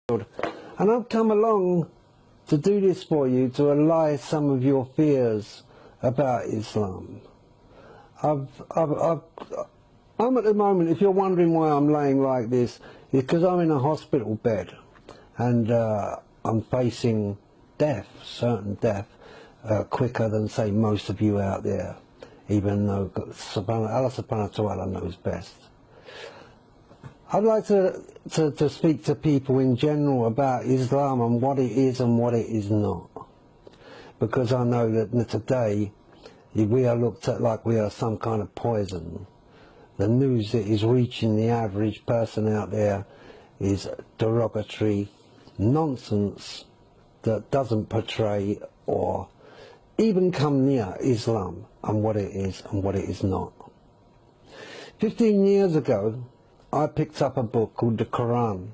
And I've come along to do this for you, to allay some of your fears about Islam. I'm at the moment, if you're wondering why I'm laying like this, it's because I'm in a hospital bed and I'm facing death, certain death, quicker than, say, most of you out there, even though Allah subhanahu wa ta'ala knows best. I'd like to speak to people in general about Islam and what it is and what it is not. Because I know that today we are looked at like we are some kind of poison. The news that is reaching the average person out there is derogatory nonsense that doesn't portray or even come near Islam and what it is and what it is not. 15 years ago, I picked up a book called the Quran,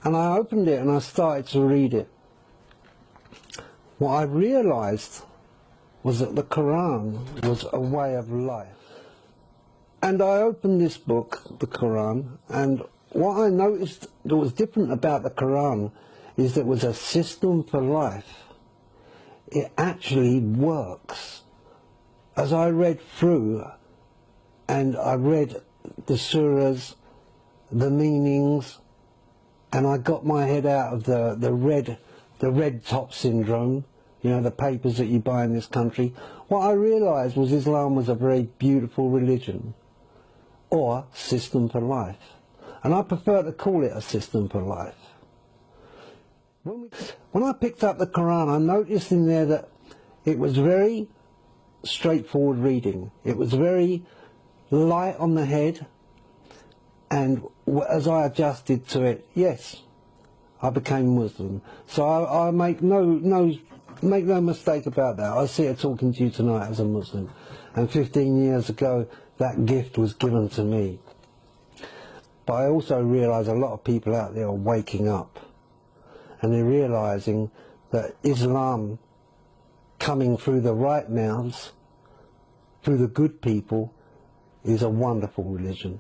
and I opened it and I started to read it. What I realized was that the Quran was a way of life. And I opened this book, the Quran, and what I noticed that was different about the Quran is that it was a system for life. It actually works. As I read through, and I read the surahs, the meanings, and I got my head out of the red top syndrome, you know, the papers that you buy in this country. What I realized was Islam was a very beautiful religion, or system for life. And I prefer to call it a system for life. When I picked up the Quran, I noticed in there that it was very straightforward reading. It was very light on the head, and as I adjusted to it, yes, I became Muslim. So I make no mistake about that. I sit here talking to you tonight as a Muslim, and 15 years ago that gift was given to me. But I also realise a lot of people out there are waking up, and they're realising that Islam, coming through the right mouths, through the good people, is a wonderful religion,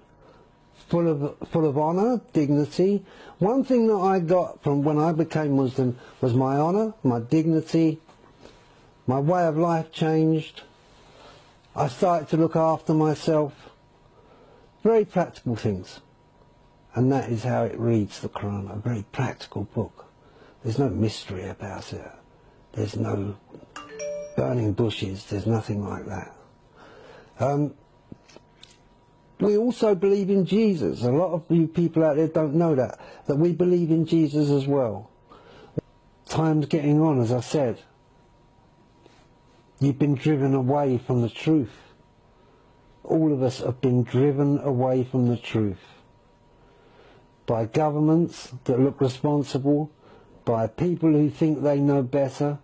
full of honour, dignity. One thing that I got from when I became Muslim was my honour, my dignity, my way of life changed. I started to look after myself, very practical things. And that is how it reads, the Quran, a very practical book. There's no mystery about it. There's no burning bushes, there's nothing like that. We also believe in Jesus. A lot of you people out there don't know that we believe in Jesus as well. Time's getting on, as I said. You've been driven away from the truth. All of us have been driven away from the truth. By governments that look responsible, by people who think they know better,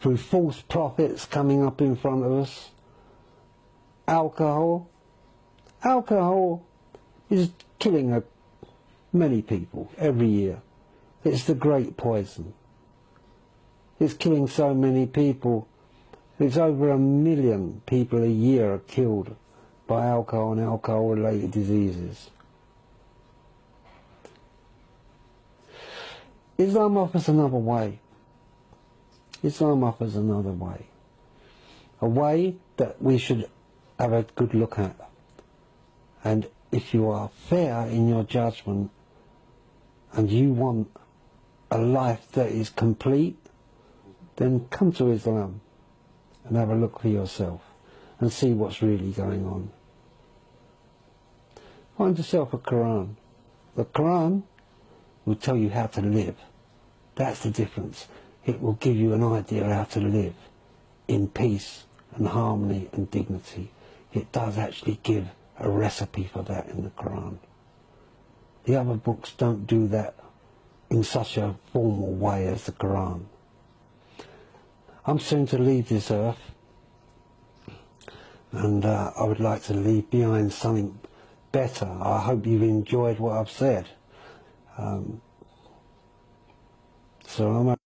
through false prophets coming up in front of us. Alcohol is killing many people every year. It's the great poison. It's killing so many people. It's over 1 million people a year are killed by alcohol and alcohol-related diseases. Islam offers another way. Islam offers another way. A way that we should have a good look at. And if you are fair in your judgment and you want a life that is complete, then come to Islam and have a look for yourself and see what's really going on. Find yourself a Quran. The Quran will tell you how to live. That's the difference. It will give you an idea of how to live in peace and harmony and dignity. It does actually give a recipe for that in the Quran. The other books don't do that in such a formal way as the Quran. I'm soon to leave this earth, and I would like to leave behind something better. I hope you've enjoyed what I've said. So I'm